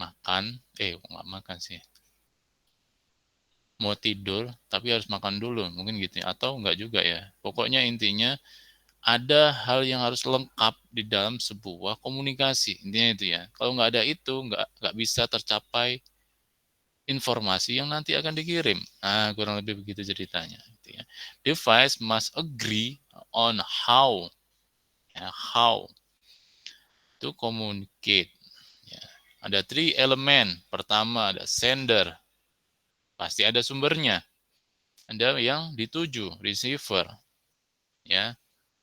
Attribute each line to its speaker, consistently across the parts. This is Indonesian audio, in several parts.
Speaker 1: makan, nggak makan sih, mau tidur tapi harus makan dulu, mungkin gitu ya. Atau enggak juga ya. Pokoknya intinya ada hal yang harus lengkap di dalam sebuah komunikasi, intinya itu ya. Kalau nggak ada itu, nggak bisa tercapai informasi yang nanti akan dikirim. Nah, kurang lebih begitu ceritanya. Gitu ya. Device must agree on how to communicate. Ya. Ada 3 elemen. Pertama ada sender, pasti ada sumbernya. Ada yang dituju, receiver, ya.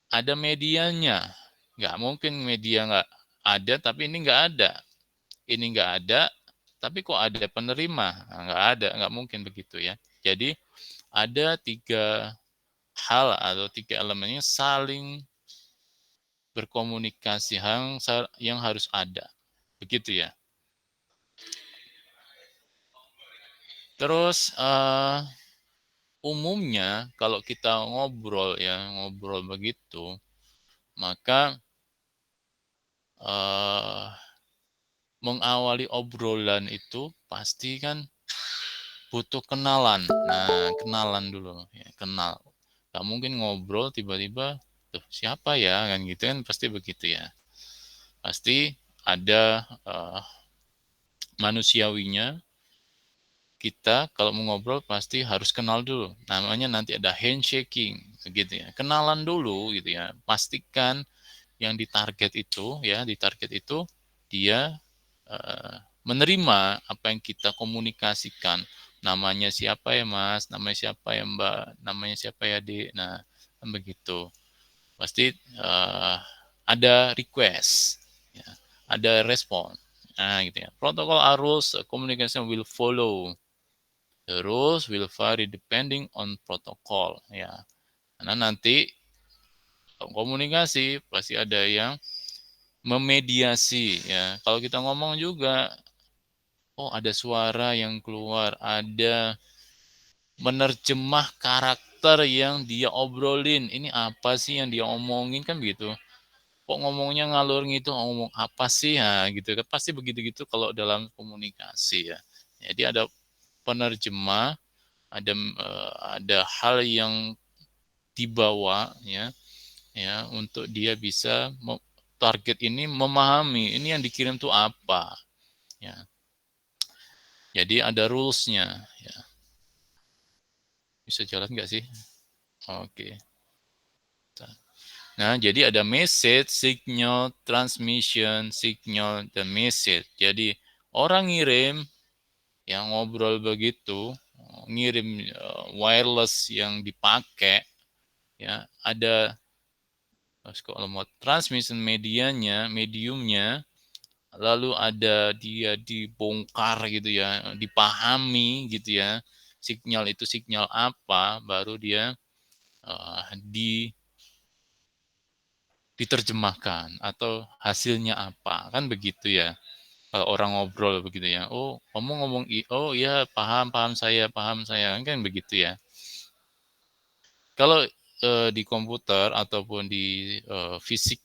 Speaker 1: Ada medianya, nggak mungkin media nggak ada, tapi ini nggak ada. Ini nggak ada, tapi kok ada penerima? Nah, nggak ada, nggak mungkin begitu ya. Jadi ada 3 hal atau 3 elemen yang saling berkomunikasi yang harus ada. Begitu ya. Terus umumnya kalau kita ngobrol begitu, maka mengawali obrolan itu pasti kan butuh kenalan. Nah, kenalan dulu, ya, kenal. Gak mungkin ngobrol tiba-tiba, tuh siapa ya, kan gitu kan pasti begitu ya. Pasti ada manusiawinya. Kita kalau mau ngobrol pasti harus kenal dulu. Namanya nanti ada handshaking, begitu ya. Kenalan dulu gitu ya. Pastikan yang ditarget itu dia menerima apa yang kita komunikasikan. Namanya siapa ya Mas, namanya siapa ya Mbak, namanya siapa ya Dek. Nah, kan begitu. Pasti ada request, ya, ada respon. Nah, gitu ya. Protokol arus communication will follow. The rules will vary depending on protocol. Ya, karena nanti komunikasi pasti ada yang memediasi. Ya, kalau kita ngomong juga, oh ada suara yang keluar, ada menerjemah karakter yang dia obrolin. Ini apa sih yang dia omongin kan begitu. Kok ngomongnya ngalur gitu, ngomong apa sih? Nah, gitu kan pasti begitu-gitu kalau dalam komunikasi ya. Jadi ada penerjemah, ada hal yang dibawa ya untuk dia bisa target ini memahami ini yang dikirim tuh apa ya. Jadi ada rules-nya ya. Bisa jalan nggak sih? Oke. Nah, jadi ada message, signal, transmission, signal, dan message. Jadi orang ngirim yang ngobrol begitu, ngirim wireless yang dipakai, ya ada kalau mau transmission mediumnya, lalu ada dia dibongkar gitu ya, dipahami gitu ya, sinyal itu sinyal apa, baru dia uh, di diterjemahkan atau hasilnya apa, kan begitu ya. Kalau orang ngobrol begitu ya, oh ngomong-ngomong, oh iya paham saya, kan begitu ya. Kalau di komputer ataupun di fisik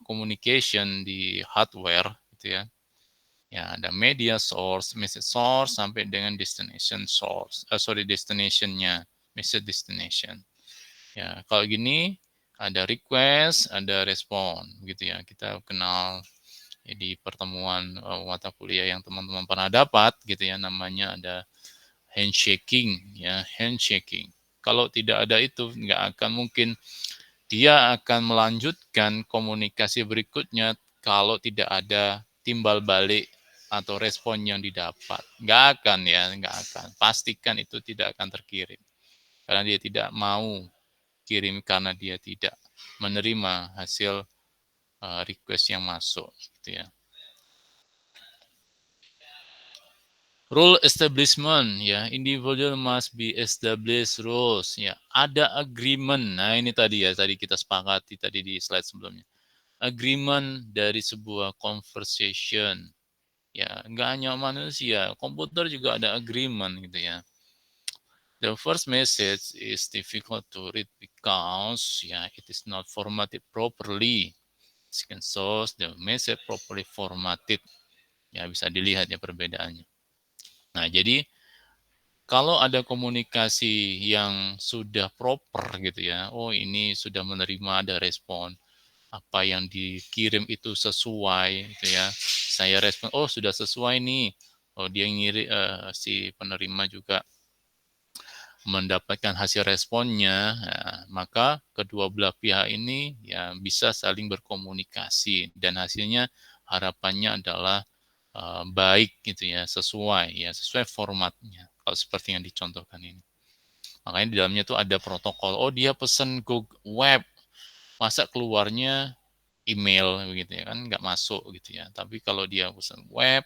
Speaker 1: communication di hardware gitu ya, ya ada media source, message source sampai dengan destination source. Destinationnya, message destination. Ya, kalau gini ada request, ada respon, gitu ya. Kita kenal ya, di pertemuan mata kuliah yang teman-teman pernah dapat, gitu ya. Namanya ada handshaking, ya, handshaking. Kalau tidak ada itu, nggak akan mungkin dia akan melanjutkan komunikasi berikutnya kalau tidak ada timbal balik atau respon yang didapat. Nggak akan ya, nggak akan. Pastikan itu tidak akan terkirim. Karena dia tidak mau kirim karena dia tidak menerima hasil request yang masuk. Gitu ya. Rule establishment ya, individual must be established rules ya. Ada agreement. Nah, ini tadi ya, tadi kita sepakati tadi di slide sebelumnya. Agreement dari sebuah conversation. Ya, nggak hanya manusia, komputer juga ada agreement gitu ya. The first message is difficult to read because ya it is not formatted properly. Second source, the message properly formatted. Ya, bisa dilihat ya perbedaannya. Nah, jadi kalau ada komunikasi yang sudah proper gitu ya, oh ini sudah menerima, ada respon, apa yang dikirim itu sesuai gitu ya. Saya respon, oh sudah sesuai nih. Oh dia ngiri si penerima juga mendapatkan hasil responnya, nah, maka kedua belah pihak ini ya bisa saling berkomunikasi dan hasilnya harapannya adalah baik gitu ya, sesuai formatnya. Kalau seperti yang dicontohkan ini. Makanya di dalamnya tuh ada protokol. Oh, dia pesen Google Web, masa keluarnya email begitu ya kan nggak masuk gitu ya. Tapi kalau dia pesen web,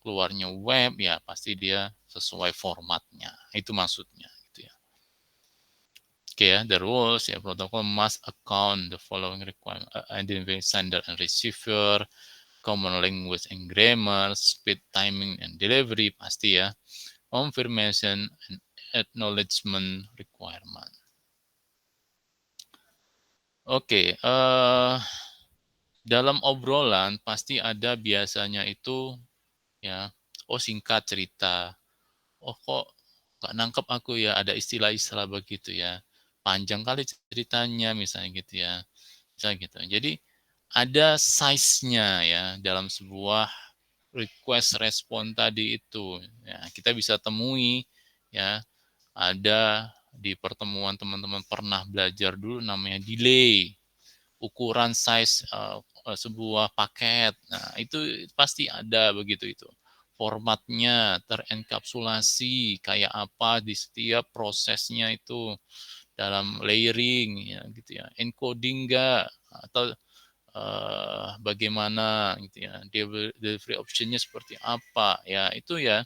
Speaker 1: keluarnya web ya pasti dia sesuai formatnya. Itu maksudnya gitu ya. Oke ya, the rules ya protokol must account the following requirement: identify sender and receiver, common language and grammar, speed, timing, and delivery pasti ya, confirmation and acknowledgement requirement. Oke, dalam obrolan pasti ada biasanya itu ya, oh singkat cerita, oh kok nggak nangkep aku ya, ada istilah-istilah begitu ya, panjang kali ceritanya misalnya gitu ya, misalnya gitu. Jadi ada size-nya ya dalam sebuah request respon tadi itu. Ya, kita bisa temui ya, ada di pertemuan teman-teman pernah belajar dulu namanya delay, ukuran size sebuah paket. Nah, itu pasti ada begitu itu. Formatnya terenkapsulasi kayak apa di setiap prosesnya itu dalam layering ya gitu ya. Encoding enggak atau bagaimana gitu ya. Delivery optionnya seperti apa ya. Itu ya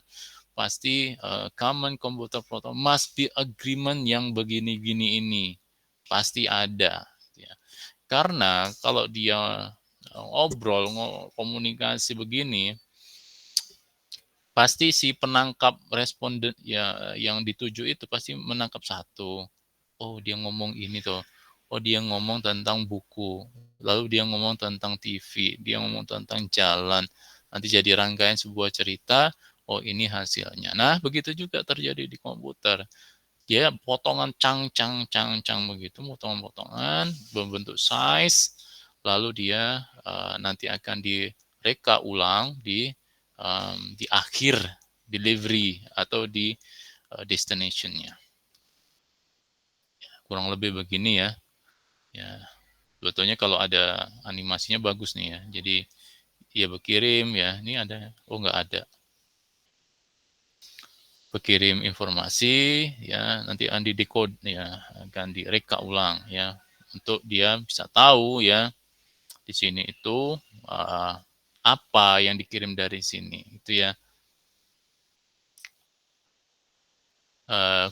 Speaker 1: pasti common computer protocol must be agreement yang begini-gini ini pasti ada gitu ya. Karena kalau dia obrol, komunikasi begini, pasti si penangkap responden ya yang dituju itu pasti menangkap satu. Oh, dia ngomong ini tuh. Oh, dia ngomong tentang buku. Lalu dia ngomong tentang TV, dia ngomong tentang jalan. Nanti jadi rangkaian sebuah cerita, oh ini hasilnya. Nah, begitu juga terjadi di komputer. Dia potongan cang begitu, potongan-potongan berbentuk size, lalu dia nanti akan direka ulang di akhir delivery atau di destination-nya. Kurang lebih begini ya. Ya, sebetulnya kalau ada animasinya bagus nih ya. Jadi dia berkirim ya, ini ada, oh nggak ada. Berkirim informasi ya, nanti akan decode ya, akan direka ulang ya, untuk dia bisa tahu ya di sini itu apa yang dikirim dari sini itu ya.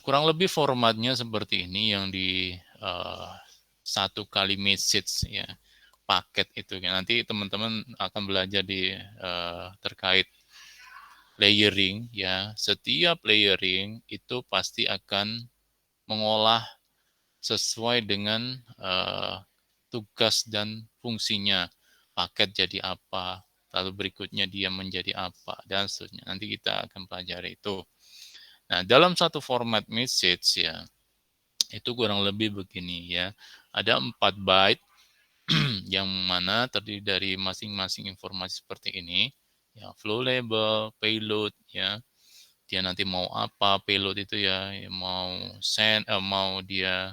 Speaker 1: Kurang lebih formatnya seperti ini yang di satu kali message ya, paket itu ya. Nanti teman-teman akan belajar di terkait layering ya. Setiap layering itu pasti akan mengolah sesuai dengan tugas dan fungsinya. Paket jadi apa, lalu berikutnya dia menjadi apa, dan seterusnya. Nanti kita akan pelajari itu. Nah, dalam satu format message ya, itu kurang lebih begini ya. Ada 4 byte yang mana terdiri dari masing-masing informasi seperti ini. Ya, flow label, payload ya. Dia nanti mau apa payload itu ya, mau send mau dia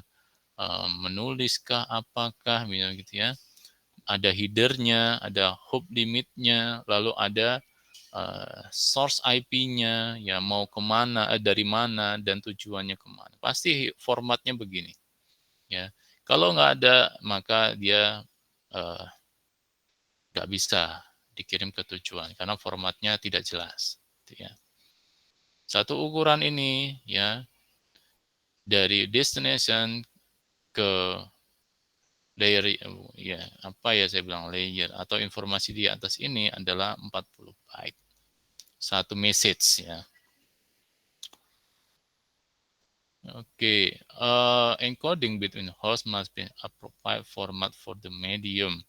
Speaker 1: menuliskah apakah misalnya gitu ya. Ada headernya, ada hop limitnya, lalu ada source IP-nya, ya mau kemana, dari mana, dan tujuannya kemana. Pasti formatnya begini. Ya, kalau nggak ada, maka dia eh, nggak bisa dikirim ke tujuan karena formatnya tidak jelas. Gitu ya. Satu ukuran ini ya dari destination ke layer ya apa ya saya bilang layer atau informasi di atas ini adalah 40 byte. Satu message ya. Okay, encoding between hosts must be appropriate format for the medium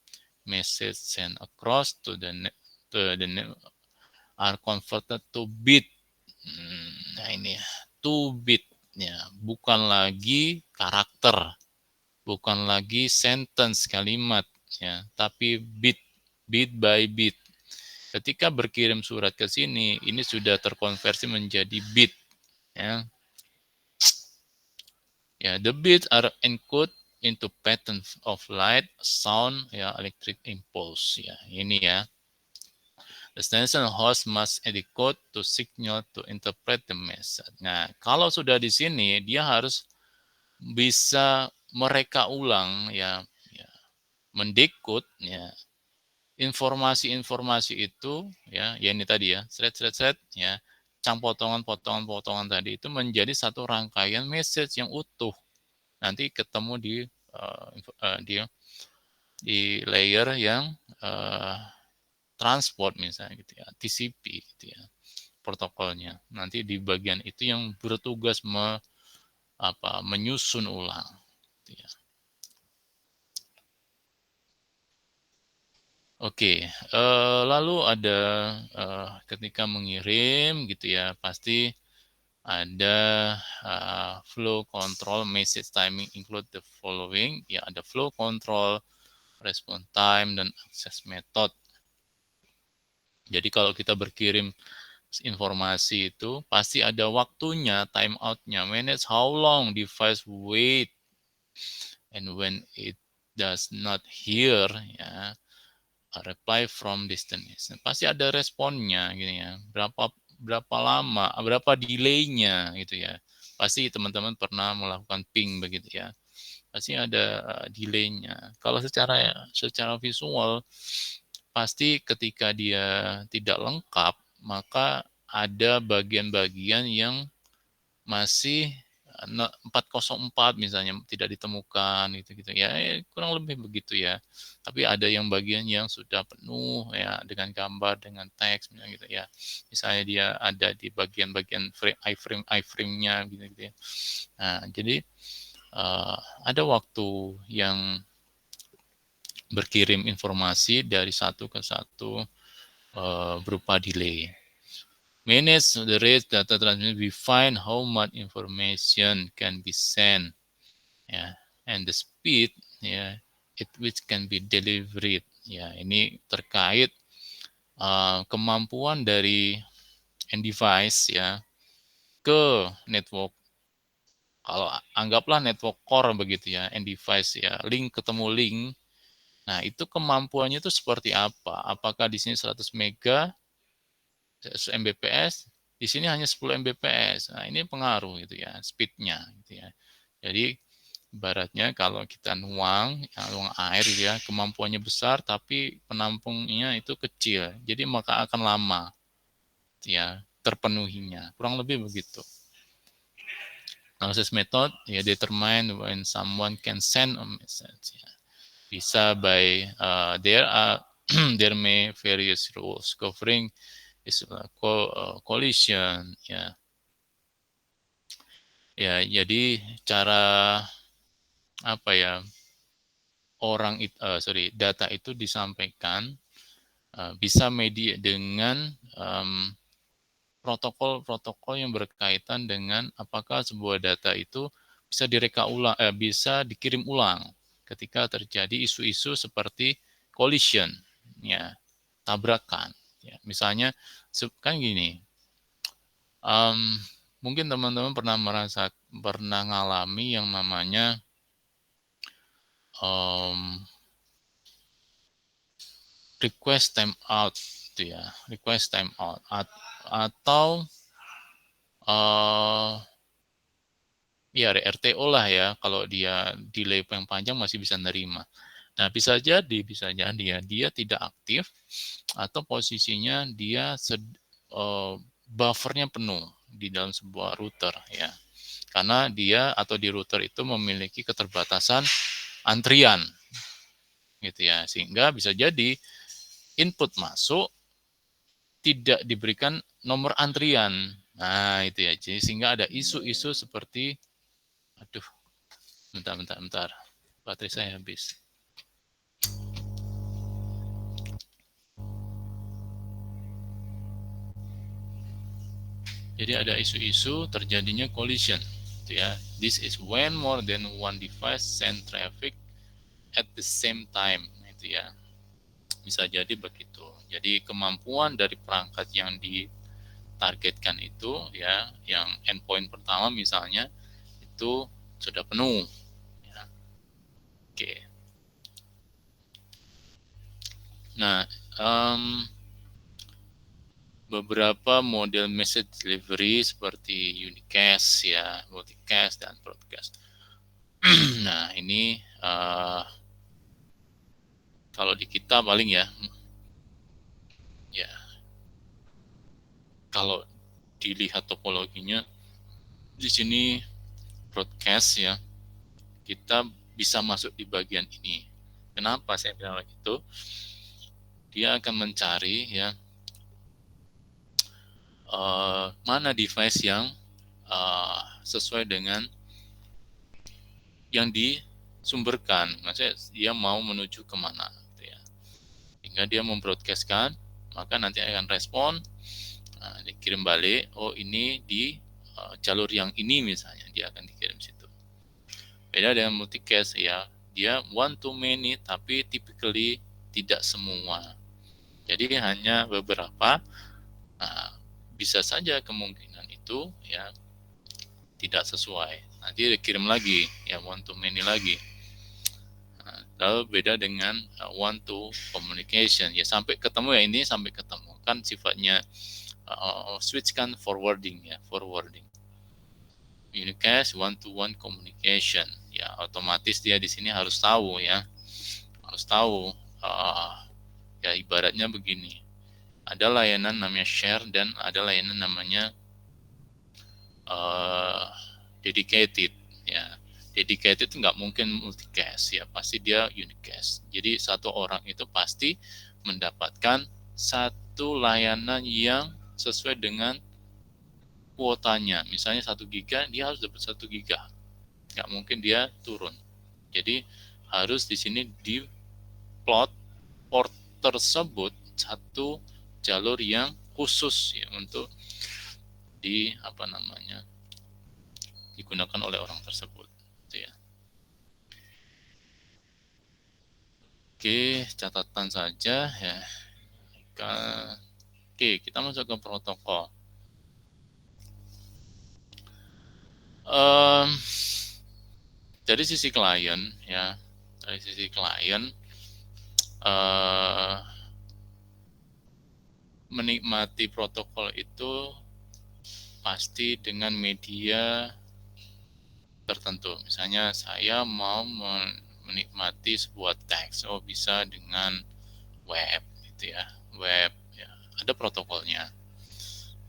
Speaker 1: message sent across to the are converted to bit. Nah ini ya, to bit ya, bukan lagi karakter, bukan lagi sentence kalimat ya, tapi bit by bit. Ketika berkirim surat ke sini, ini sudah terkonversi menjadi bit ya. Ya, the bits are encoded into pattern of light, sound, ya, electric impulse. Ya, ini ya. The destination host must decode to signal to interpret the message. Nah, kalau sudah di sini, dia harus bisa mereka ulang, ya, ya mendekode, ya, informasi-informasi itu, ya ini tadi ya, thread, ya, potongan-potongan tadi itu menjadi satu rangkaian message yang utuh. Nanti ketemu di layer yang transport misalnya gitu ya, TCP gitu ya, protokolnya. Nanti di bagian itu yang bertugas menyusun ulang gitu ya. Oke, lalu ada ketika mengirim gitu ya, pasti ada flow control message timing include the following, ya ada flow control, response time, dan access method. Jadi kalau kita berkirim informasi itu pasti ada waktunya, time out-nya, manage how long device wait, and when it does not hear, ya, a reply from destination. Pasti ada responnya gitu ya. Berapa lama, berapa delay-nya gitu ya. Pasti teman-teman pernah melakukan ping begitu ya. Pasti ada delay-nya. Kalau secara visual pasti ketika dia tidak lengkap, maka ada bagian-bagian yang masih 404 misalnya tidak ditemukan gitu-gitu ya, kurang lebih begitu ya. Tapi ada yang bagian yang sudah penuh ya dengan gambar, dengan teks misalnya gitu ya. Misalnya dia ada di bagian-bagian iframe-nya gitu ya. Nah, jadi ada waktu yang berkirim informasi dari satu ke satu berupa delay. Manage the rate data transmission. We find how much information can be sent, ya, and the speed, ya, at which can be delivered. Ya, ini terkait kemampuan dari end device ya ke network. Kalau anggaplah network core begitu ya, end device ya, link ketemu link. Nah, itu kemampuannya itu seperti apa? Apakah di sini 100 mega 100 Mbps, di sini hanya 10 Mbps. Nah, ini pengaruh gitu ya, speednya gitu ya. Jadi ibaratnya kalau kita nuang, ya, nuang air gitu ya, kemampuannya besar tapi penampungnya itu kecil. Jadi maka akan lama gitu ya terpenuhinya. Kurang lebih begitu. Analysis method ya determine when someone can send a message. Ya. Bisa by there are there may various rules covering is collision ya. Ya, jadi cara apa ya data itu disampaikan bisa media dengan protokol-protokol yang berkaitan dengan apakah sebuah data itu bisa dikirim ulang ketika terjadi isu-isu seperti collision, ya, tabrakan. Ya, misalnya kan gini, mungkin teman-teman pernah ngalami yang namanya um, request time out, gitu ya, request time out atau uh, ya RTO lah ya, kalau dia delay yang panjang masih bisa nerima. Nah, bisa jadi ya dia tidak aktif atau posisinya dia buffernya penuh di dalam sebuah router ya. Karena dia atau di router itu memiliki keterbatasan antrian gitu ya. Sehingga bisa jadi input masuk tidak diberikan nomor antrian. Nah, itu ya. Jadi sehingga ada isu-isu seperti aduh, bentar. Baterai saya habis. Jadi ada isu-isu terjadinya collision, gitu ya. This is when more than one device send traffic at the same time, itu ya. Bisa jadi begitu. Jadi kemampuan dari perangkat yang ditargetkan itu ya, yang endpoint pertama misalnya itu sudah penuh. Ya. Oke. Nah, beberapa model message delivery seperti unicast ya, multicast dan broadcast. Nah, ini kalau di kita paling ya kalau dilihat topologinya di sini broadcast ya, kita bisa masuk di bagian ini. Kenapa saya bilang begitu? Dia akan mencari ya mana device yang sesuai dengan yang disumberkan. Maksudnya dia mau menuju kemana, gitu ya. Hingga dia membroadcastkan, maka nanti akan respon, dikirim balik. Oh ini di jalur yang ini misalnya, dia akan dikirim situ. Beda dengan multicast ya, dia one to many tapi typically tidak semua. Jadi hanya beberapa. Nah, bisa saja kemungkinan itu ya tidak sesuai. Nanti dikirim lagi ya one to many lagi. Nah, lalu beda dengan one to communication ya, sampai ketemu ya, ini sampai ketemu kan sifatnya switch kan forwarding ya, forwarding. Unicast one to one communication ya, otomatis dia di sini harus tahu ya, harus tahu ya ibaratnya begini, ada layanan namanya share dan ada layanan namanya dedicated ya. Dedicated itu nggak mungkin multicast ya, pasti dia unicast. Jadi satu orang itu pasti mendapatkan satu layanan yang sesuai dengan kuotanya. Misalnya 1 giga, dia harus dapat 1 giga. Nggak mungkin dia turun. Jadi harus di sini di plot port tersebut satu jalur yang khusus ya untuk digunakan oleh orang tersebut. Itu ya. Oke, catatan saja ya. Oke, kita masuk ke protokol. Dari sisi klien ya, dari sisi klien menikmati protokol itu pasti dengan media tertentu. Misalnya saya mau menikmati sebuah teks, oh bisa dengan web gitu ya, web ya, ada protokolnya.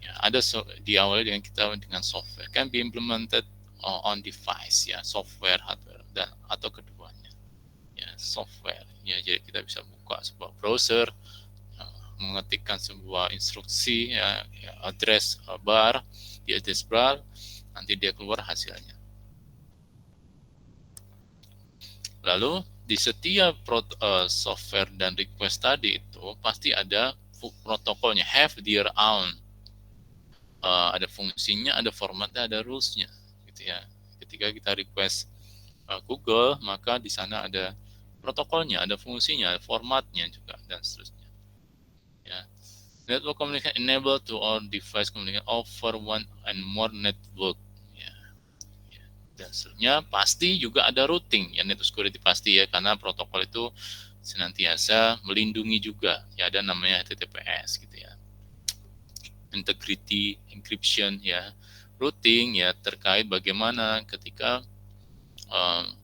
Speaker 1: Ya, ada diawali dengan kita dengan software can be implemented on device ya, software hardware dan atau keduanya ya, software ya. Jadi kita bisa buka sebuah browser, mengetikkan sebuah instruksi ya, address bar, di address bar nanti dia keluar hasilnya. Lalu di setiap software dan request tadi itu pasti ada protokolnya, have their own. Ada fungsinya, ada formatnya, ada rules-nya, gitu ya. Ketika kita request Google, maka di sana ada protokolnya, ada fungsinya, ada formatnya juga, dan seterusnya. Ya. Network communication enable to all device communication over one and more network. Ya. Ya. Dan seterusnya pasti juga ada routing, ya network security pasti ya, karena protokol itu senantiasa melindungi juga. Ya ada namanya HTTPS gitu ya. Integrity, encryption ya, routing ya, terkait bagaimana ketika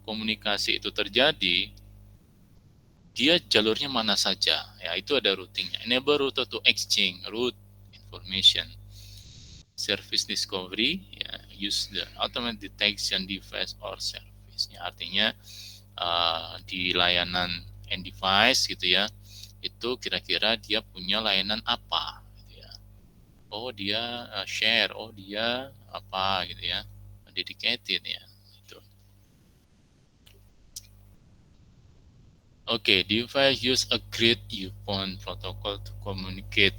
Speaker 1: komunikasi itu terjadi, dia jalurnya mana saja ya, itu ada routingnya. Enable router to exchange route information. Service discovery ya, use the automated detection device or service ya, artinya di layanan end device gitu ya, itu kira-kira dia punya layanan apa. Oh dia share, oh dia apa gitu ya, dedicated ya. Gitu. Oke, device use agreed upon protocol to communicate.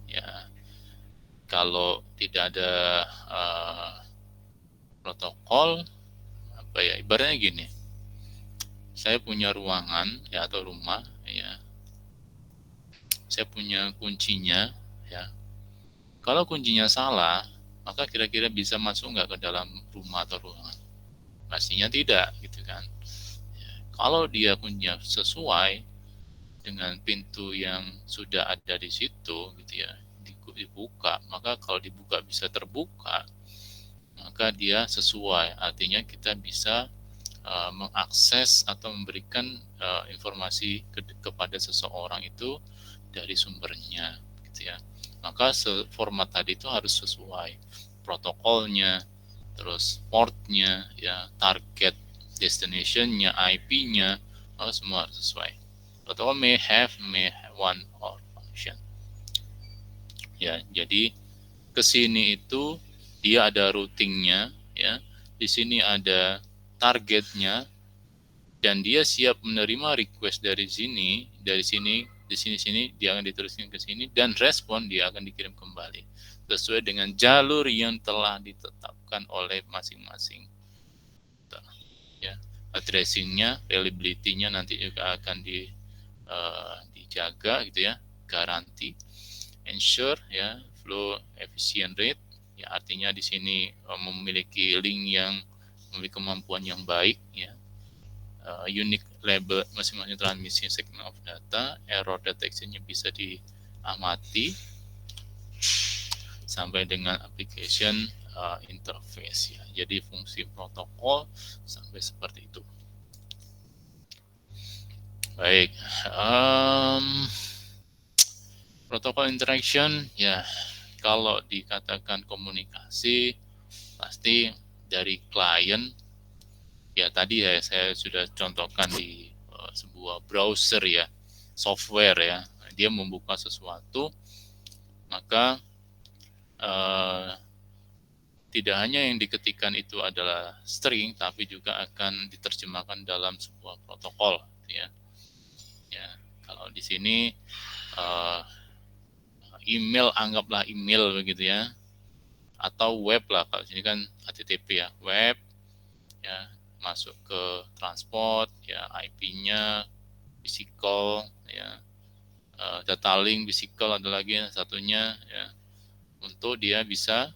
Speaker 1: Ya, kalau tidak ada protokol, apa ya, ibaratnya gini, saya punya ruangan ya atau rumah ya, saya punya kuncinya ya. Kalau kuncinya salah, maka kira-kira bisa masuk nggak ke dalam rumah atau ruangan? Pastinya tidak, gitu kan. Ya, kalau dia kuncinya sesuai dengan pintu yang sudah ada di situ, gitu ya, dibuka, maka kalau dibuka bisa terbuka, maka dia sesuai. Artinya kita bisa mengakses atau memberikan informasi kepada seseorang itu dari sumbernya, gitu ya. Maka format tadi itu harus sesuai protokolnya, terus portnya, ya, target destinationnya, IP-nya, semua harus sesuai. Protokol may have one or function. Ya, jadi kesini itu dia ada routingnya, ya. Di sini ada targetnya, dan dia siap menerima request dari sini, di sini dia akan diteruskan ke sini, dan respon dia akan dikirim kembali sesuai dengan jalur yang telah ditetapkan oleh masing-masing. Ya, addressingnya, reliability-nya nanti juga akan dijaga, gitu ya, garanti, ensure, ya, flow efficient rate, ya, artinya di sini memiliki link yang memiliki kemampuan yang baik, ya, unique label masing-masing transmisi segmen of data, error detection-nya bisa diamati, sampai dengan application interface, ya. Jadi fungsi protokol sampai seperti itu. Baik, protokol interaction, ya, kalau dikatakan komunikasi pasti dari klien, ya tadi ya saya sudah contohkan di sebuah browser, ya, software, ya, dia membuka sesuatu, maka tidak hanya yang diketikkan itu adalah string, tapi juga akan diterjemahkan dalam sebuah protokol, ya. Ya, kalau di sini email, anggaplah email begitu ya, atau web lah, kalau sini kan HTTP, ya, web, ya, masuk ke transport, ya, IP-nya physical, ya, data link physical ada lagi satunya, ya, untuk dia bisa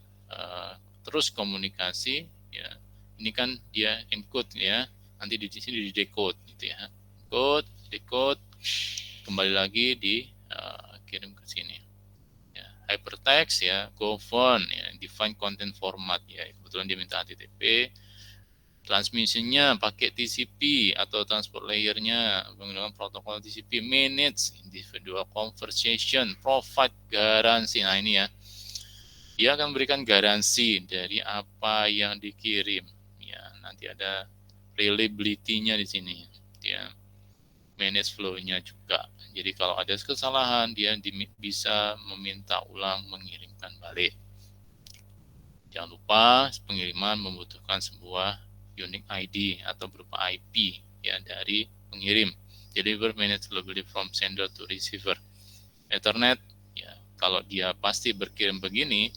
Speaker 1: terus komunikasi, ya. Ini kan dia encode, ya, nanti di sini di decode, gitu ya, decode, kembali lagi dikirim ke sini. Ya, hypertext, ya, govern, ya, define content format, ya, kebetulan dia minta HTTP. Transmisinya pakai TCP atau transport layer-nya menggunakan protokol TCP. Manage individual conversation, provide garansi. Nah, ini ya, dia akan memberikan garansi dari apa yang dikirim. Ya, nanti ada reliability-nya di sini. Ya, manage flow-nya juga. Jadi kalau ada kesalahan, dia bisa meminta ulang, mengirimkan balik. Jangan lupa pengiriman membutuhkan sebuah unique ID atau berupa IP, ya, dari pengirim. Deliver manage reliability from sender to receiver. Ethernet, ya, kalau dia pasti berkirim begini,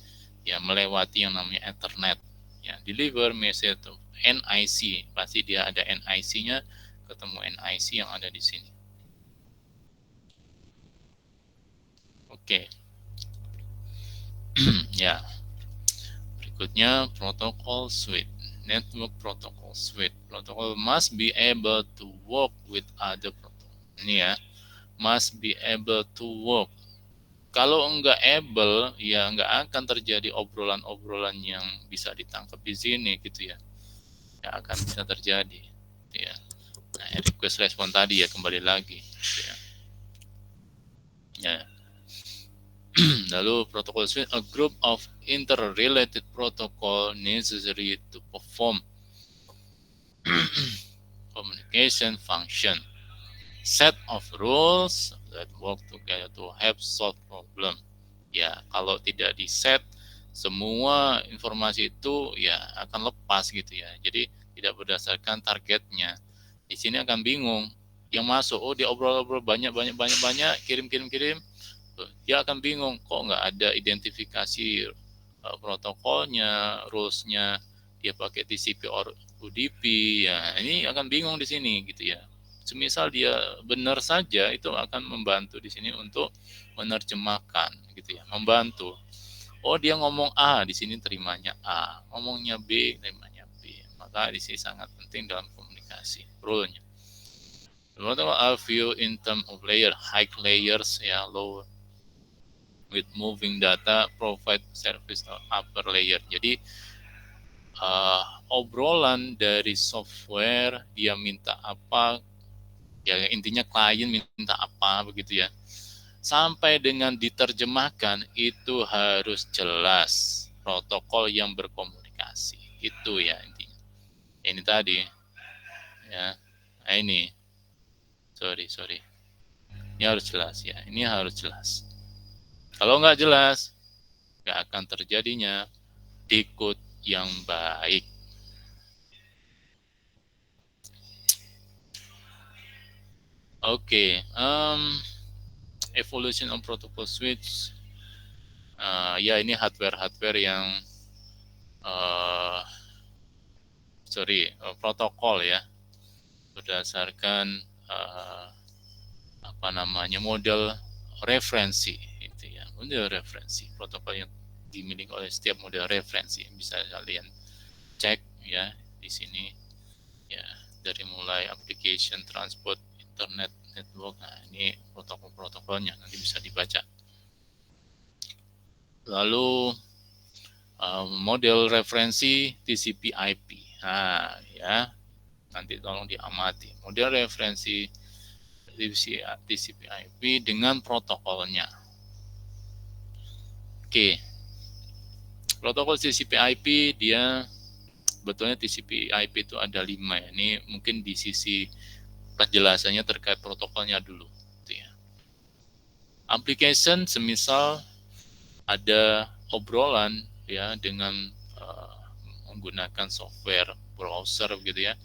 Speaker 1: ya, melewati yang namanya Ethernet. Ya, deliver message to NIC, pasti dia ada NIC-nya, ketemu NIC yang ada di sini. Oke. Ya. Berikutnya protocol suite. Network protocol suite. Protocol must be able to work with other protocol. Ini ya, must be able to work. Kalau enggak able, ya enggak akan terjadi obrolan-obrolan yang bisa ditangkap di sini, gitu ya. Ya akan bisa terjadi, gitu ya. Nah, request respon tadi ya, kembali lagi, gitu ya. Ya. Lalu protokol suite, a group of interrelated protocol necessary to perform communication function. Set of rules that work together to help solve problem. Ya, kalau tidak di set, semua informasi itu ya akan lepas, gitu ya. Jadi tidak berdasarkan targetnya. Di sini akan bingung. Yang masuk, oh dia obrol-obrol banyak, kirim. Dia akan bingung, kok nggak ada identifikasi protokolnya, rules-nya, dia pakai TCP or UDP, ya ini akan bingung di sini gitu ya. Semisal dia benar saja, itu akan membantu di sini untuk menerjemahkan gitu ya, membantu. Oh dia ngomong A, di sini terimanya A, ngomongnya B, terimanya B. Maka di sini sangat penting dalam komunikasi, rule-nya. What are view in terms of layer, high layers ya, low with moving data provide service upper layer. Jadi obrolan dari software dia minta apa, ya intinya klien minta apa begitu ya. Sampai dengan diterjemahkan itu harus jelas protokol yang berkomunikasi. Itu ya intinya. Ini tadi ya. Nah, ini sorry. Ini harus jelas ya. Ini harus jelas. Kalau nggak jelas, nggak akan terjadinya dekode yang baik. Oke, evolution of protocol switch. Ya ini hardware yang uh, protokol ya, berdasarkan uh, apa namanya model referensi itu ya, model referensi protokol yang dimiliki oleh setiap model referensi bisa kalian cek ya di sini ya, dari mulai application, transport, internet, network. Nah ini protokol-protokolnya nanti bisa dibaca. Lalu model referensi TCP/IP. Nah ya, nanti tolong diamati model referensi TCP/IP dengan protokolnya. Oke, protokol TCP/IP dia sebetulnya TCP/IP itu ada 5 ya. Ini mungkin di sisi penjelasannya terkait protokolnya dulu. Gitu ya. Application semisal ada obrolan ya dengan menggunakan software browser gitu ya,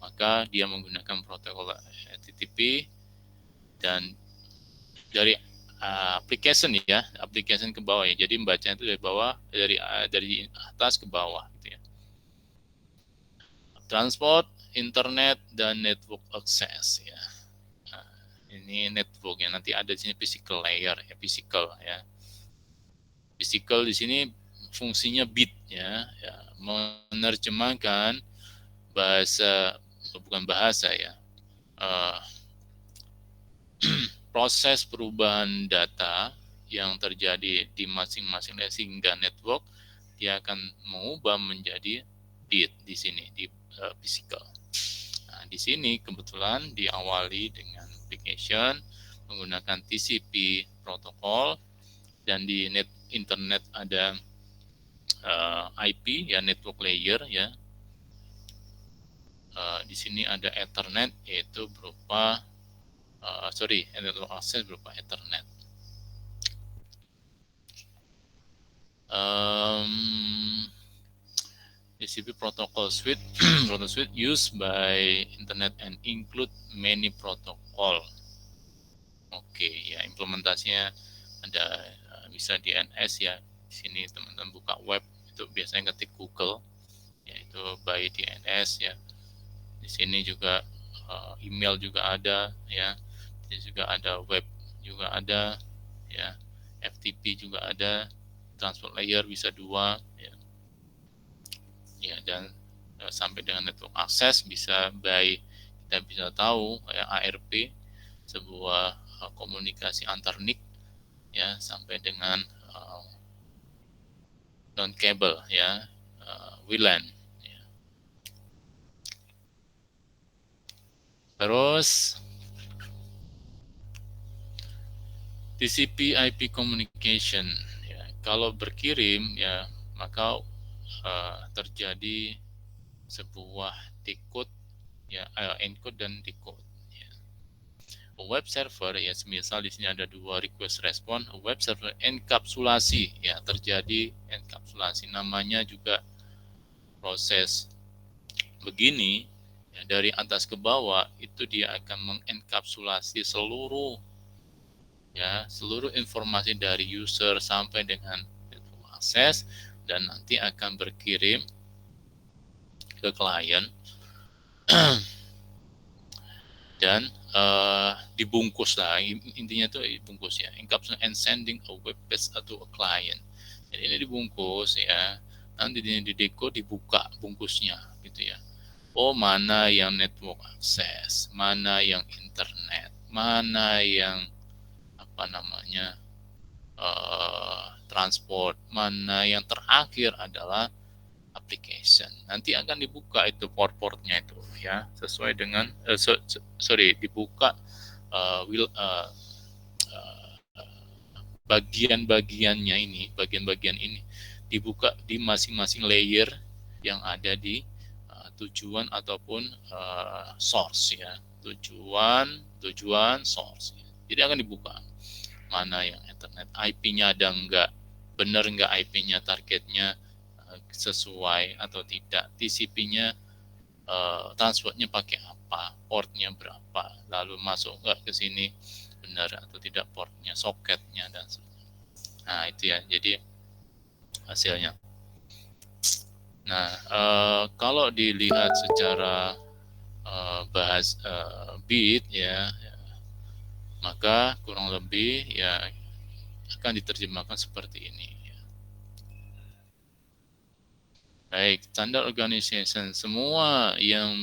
Speaker 1: maka dia menggunakan protokol HTTP dan dari application ya, application ke bawah ya. Jadi membacanya itu dari bawah, dari atas ke bawah gitu ya. Transport, internet dan network access ya. Nah, ini network ya. Nanti ada di sini physical layer ya, physical ya. Physical di sini fungsinya bit ya, menerjemahkan bahasa, bukan bahasa ya, uh, proses perubahan data yang terjadi di masing-masing sehingga network dia akan mengubah menjadi bit di sini di physical. Nah, di sini kebetulan diawali dengan application menggunakan TCP protokol dan di internet ada IP ya, network layer ya. Di sini ada Ethernet yaitu berupa network access berupa Ethernet. TCP protocol suite protocol suite used by internet and include many protocol. Oke, ya implementasinya ada bisa DNS ya. Di sini teman-teman buka web itu biasanya ngetik Google, yaitu by DNS ya. Di sini juga email juga ada ya. Di sini juga ada web juga ada ya. FTP juga ada. Transport layer bisa 2 ya. Ya dan sampai dengan network access bisa by kita bisa tahu ya ARP sebuah komunikasi antar NIC ya sampai dengan non kabel ya WLAN ya. Terus TCP/IP communication ya, kalau berkirim ya maka terjadi sebuah decode ya, encode dan decode ya. Web server ya semisal di sini ada 2 request respon, web server enkapsulasi ya, terjadi enkapsulasi, namanya juga proses begini ya, dari atas ke bawah itu dia akan mengenkapsulasi seluruh ya, seluruh informasi dari user sampai dengan network access, dan nanti akan berkirim ke klien dan dibungkus lah, intinya tuh dibungkus ya, encapsulation and sending a web page to a client. Jadi ini dibungkus ya, nanti di decode, dibuka bungkusnya gitu ya. Oh, mana yang network access, mana yang internet, mana yang apa namanya transport, mana yang terakhir adalah application. Nanti akan dibuka itu port-portnya itu ya, sesuai dengan dibuka bagian-bagiannya ini, bagian-bagian ini dibuka di masing-masing layer yang ada di tujuan ataupun source ya, tujuan source. Jadi akan dibuka mana yang internet, IP-nya ada enggak, benar enggak IP-nya, targetnya sesuai atau tidak, TCP-nya transportnya pakai apa, portnya berapa, lalu masuk enggak ke sini, benar atau tidak portnya, soketnya, dan sebagainya. Nah itu ya, jadi hasilnya. Nah kalau dilihat secara bit ya, maka kurang lebih ya akan diterjemahkan seperti ini. Baik, standar organization, semua yang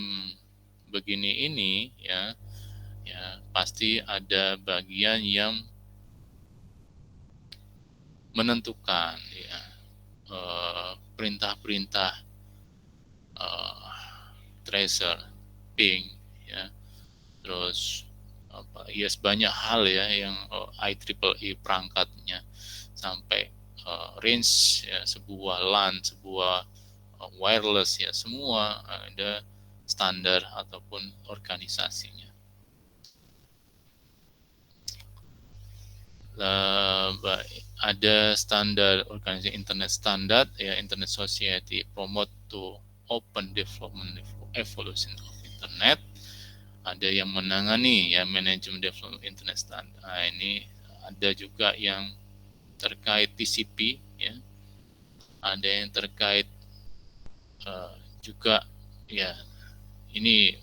Speaker 1: begini ini ya, pasti ada bagian yang menentukan ya perintah-perintah tracer, ping ya, terus yes, banyak hal ya yang IEEE perangkatnya, sampai range ya, sebuah LAN, sebuah wireless ya, semua ada standar ataupun organisasinya. Ada standar organisasi internet standard ya, Internet Society promote to open development evolution of internet. Ada yang menangani ya manajemen development internet standard. Nah, ini ada juga yang terkait TCP ya, ada yang terkait juga ya, ini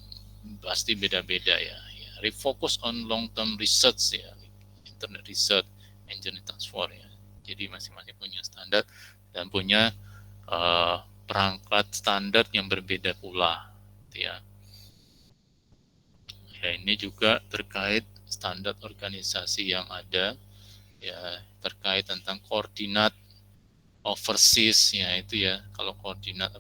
Speaker 1: pasti beda-beda ya. Refocus on long term research ya, internet research, engineering transfer ya. Jadi masing-masing punya standar dan punya perangkat standar yang berbeda pula ya. Ya, ini juga terkait standar organisasi yang ada ya, terkait tentang koordinat overseas ya, itu ya, kalau koordinat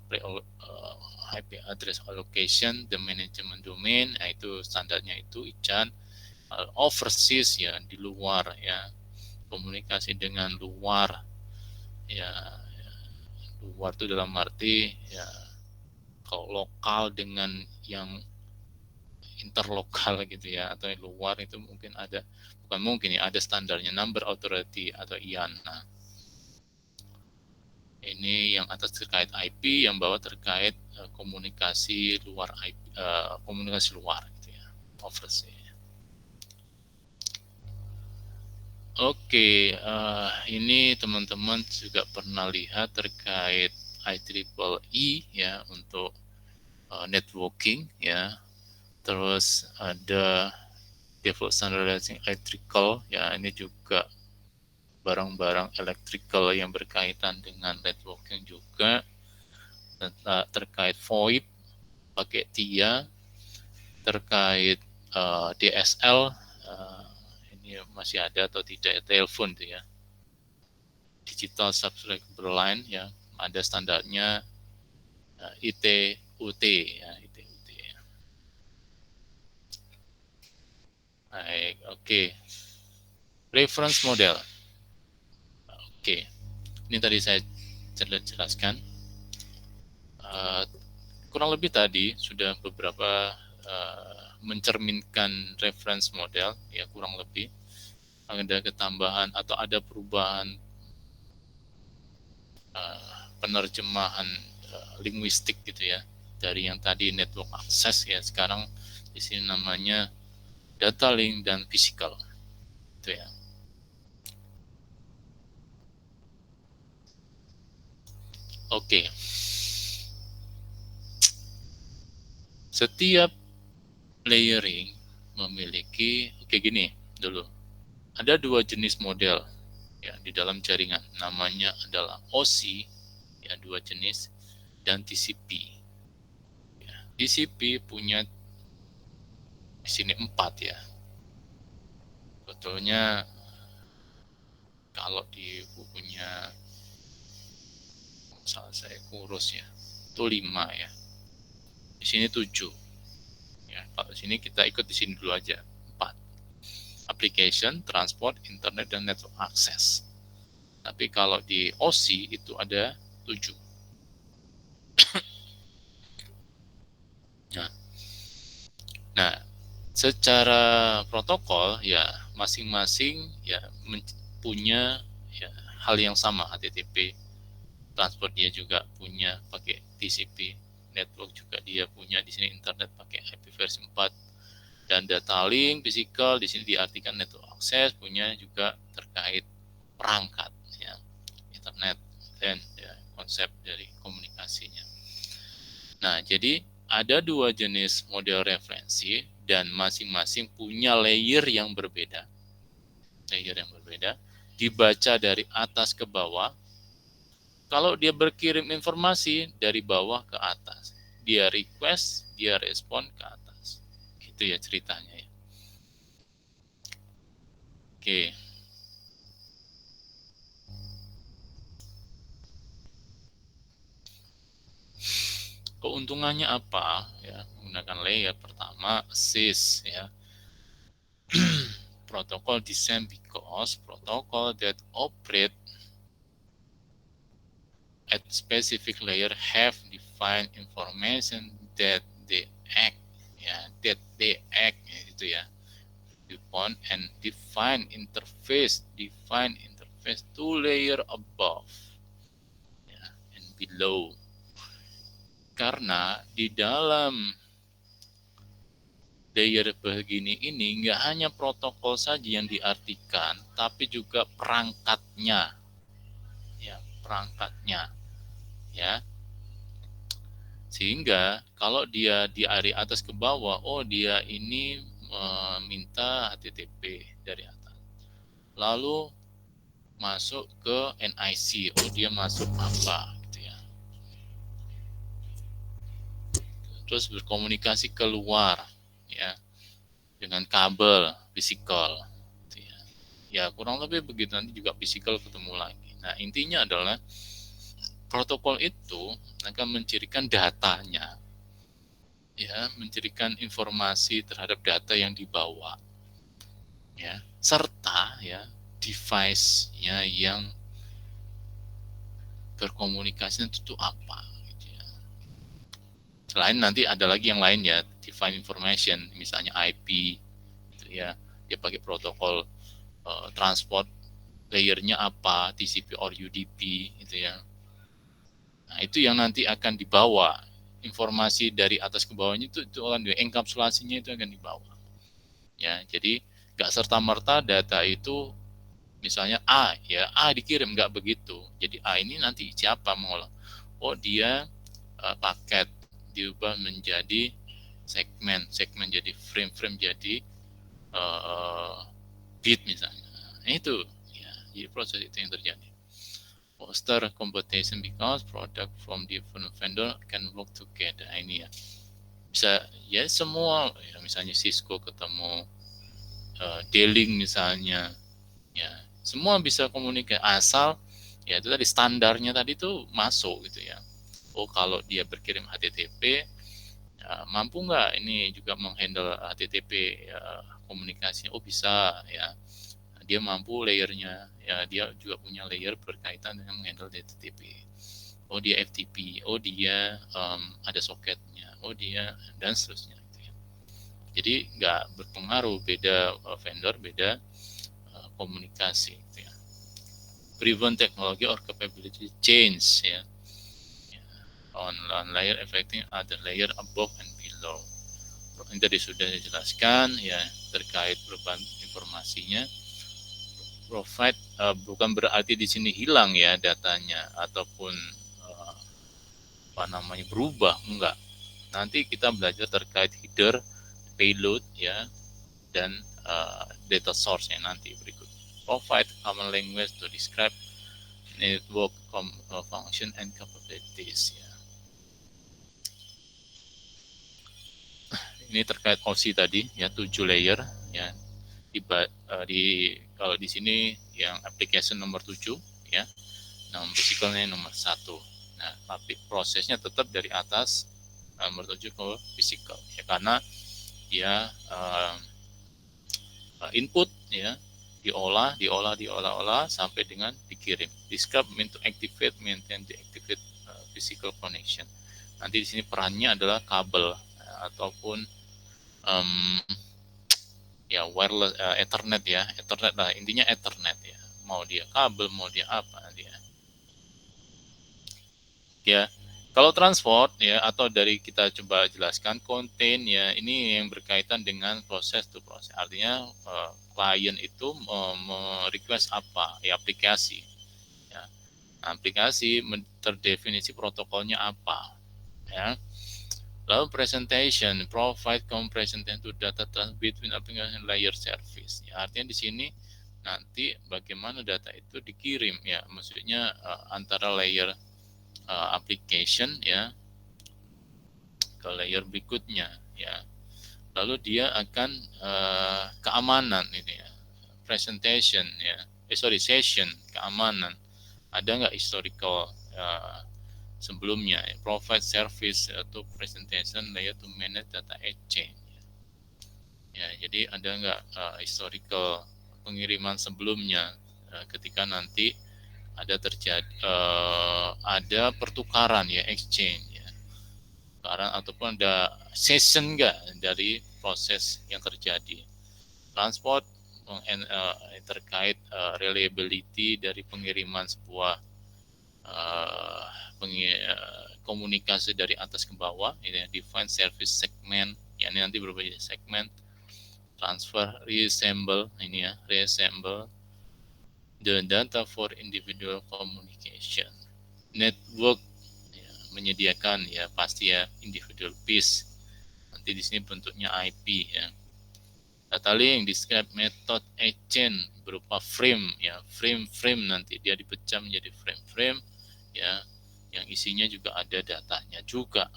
Speaker 1: IP address allocation, the management domain, nah itu standarnya itu ICANN. Overseas ya, di luar ya, komunikasi dengan luar ya, luar itu dalam arti ya, kalau lokal dengan yang interlokal gitu ya, atau yang luar itu mungkin ada, bukan mungkin ya, ada standarnya, number authority atau IANA. Ini yang atas terkait IP, yang bawah terkait komunikasi luar IP, komunikasi luar gitu ya, overseas. Oke, ini teman-teman juga pernah lihat terkait IEEE ya, untuk networking ya. Terus ada default standardizing electrical ya, ini juga barang-barang electrical yang berkaitan dengan networking juga. Terkait VoIP pakai TIA, terkait DSL ini masih ada atau tidak ya, telepon tuh ya, digital subscriber line ya, ada standarnya ITUT ya, ITUT. Baik, oke. Reference model. Oke. Ini tadi saya jelaskan. Kurang lebih tadi sudah beberapa mencerminkan reference model ya, kurang lebih ada ketambahan atau ada perubahan penerjemahan linguistik gitu ya, dari yang tadi network access ya, sekarang di sini namanya data link dan physical itu ya. Oke. Setiap layering memiliki, oke gini dulu. Ada dua jenis model ya di dalam jaringan. Namanya adalah OSI ya, dua jenis, dan TCP. Ya, TCP punya di sini 4 ya. Betulnya kalau di bukunya salah saya kurus ya, itu 5 ya. Di sini 7. Ya, kalau di sini kita ikut di sini dulu aja. 4. Application, transport, internet, dan network access. Tapi kalau di OSI itu ada 7. Nah, nah, secara protokol ya masing-masing ya punya ya hal yang sama. HTTP transport dia juga punya pakai TCP, network juga dia punya di sini, internet pakai IP versi 4, dan data link physical di sini diartikan network access punya juga terkait perangkat ya, internet dan ya, konsep dari komunikasinya. Nah, jadi ada dua jenis model referensi dan masing-masing punya layer yang berbeda. Layer yang berbeda dibaca dari atas ke bawah. Kalau dia berkirim informasi dari bawah ke atas, dia request, dia respon ke atas. Gitu ya ceritanya ya. Oke. Keuntungannya apa ya menggunakan layer? Pertama, assist ya. Protocol design because protocol that operate at specific layer have defined information that they act ya, that they act ya, gitu ya. Upon and define interface two layer above ya, and below. Karena di dalam layer begini ini nggak hanya protokol saja yang diartikan, tapi juga perangkatnya, ya perangkatnya, ya. Sehingga kalau dia di area atas ke bawah, oh dia ini meminta HTTP dari atas. Lalu masuk ke NIC, oh dia masuk apa, gitu ya. Terus berkomunikasi keluar, ya, dengan kabel fisikal, gitu ya. Ya kurang lebih begitu, nanti juga fisikal ketemu lagi. Nah intinya adalah protokol itu akan mencirikan datanya, ya, mencirikan informasi terhadap data yang dibawa, ya, serta ya device-nya yang berkomunikasi itu apa, gitu ya. Selain nanti ada lagi yang lain ya, define information, misalnya IP, gitu ya, dia pakai protokol transport, layernya apa, TCP or UDP, gitu ya. Nah, itu yang nanti akan dibawa informasi dari atas ke bawahnya itu akan enkapsulasinya itu akan dibawa. Ya, jadi nggak serta merta data itu misalnya A ya A dikirim, nggak begitu. Jadi A ini nanti siapa mengolah? Oh dia paket diubah menjadi segmen, segmen jadi frame, frame jadi bit misalnya. Nah, itu ya, jadi proses itu yang terjadi. Foster competition because product from different vendor can work together. Nah, ini ya bisa ya semua ya, misalnya Cisco ketemu D-Link misalnya ya semua bisa komunikasi asal ya itu tadi standarnya tadi tuh masuk gitu ya. Oh kalau dia berkirim HTTP ya, mampu nggak ini juga menghandle HTTP ya, komunikasinya? Oh bisa ya, dia mampu layernya ya, dia juga punya layer berkaitan dengan menghandle HTTP. Oh dia FTP, oh dia ada soketnya, oh dia dan seterusnya. Gitu ya. Jadi nggak berpengaruh beda vendor, beda komunikasi. Gitu ya. Prevent technology or capability change ya. On layer affecting other layer above and below. Ini tadi sudah dijelaskan ya terkait perubahan informasinya. Provide bukan berarti di sini hilang ya datanya ataupun berubah, enggak. Nanti kita belajar terkait header, payload ya, dan data source-nya nanti berikut. Provide common language to describe network function and capabilities ya. Ini terkait OSI tadi ya, 7 layer ya. Kalau di sini yang application nomor 7 ya. Nah, physicalnya nomor 1. Nah, tapi prosesnya tetap dari atas nomor 7 ke physical ya, karena dia input ya, diolah sampai dengan dikirim. Describe mean to activate, maintain, deactivate physical connection. Nanti di sini perannya adalah kabel ataupun ya wireless, Ethernet ya, Ethernet lah, intinya Ethernet ya. Mau dia kabel, mau dia apa dia. Ya, kalau transport ya, atau dari kita coba jelaskan contain ya, ini yang berkaitan dengan proses to proses. Artinya klien itu request apa ya, aplikasi ya. Aplikasi terdefinisi protokolnya apa ya. Lalu presentation, provide compression to data transfer between application layer service. Ya, artinya di sini nanti bagaimana data itu dikirim ya, maksudnya antara layer application ya ke layer berikutnya ya. Lalu dia akan keamanan ini ya, presentation ya, session keamanan. Ada nggak historical sebelumnya ya, provide service atau presentation layer to manage data exchange ya. Jadi ada nggak historical pengiriman sebelumnya ketika nanti ada pertukaran ya, exchange ya, pertukaran ataupun ada session nggak dari proses yang terjadi. Transport terkait reliability dari pengiriman sebuah komunikasi dari atas ke bawah, ini define service segment ya, ini nanti berubah jadi segmen. Transfer, reassemble ini ya, reassemble the data for individual communication. Network ya, menyediakan ya pasti ya individual piece. Nanti di sini bentuknya IP ya. Data link describe method exchange berupa frame ya, frame nanti dia dipecah menjadi frame ya, yang isinya juga ada datanya juga,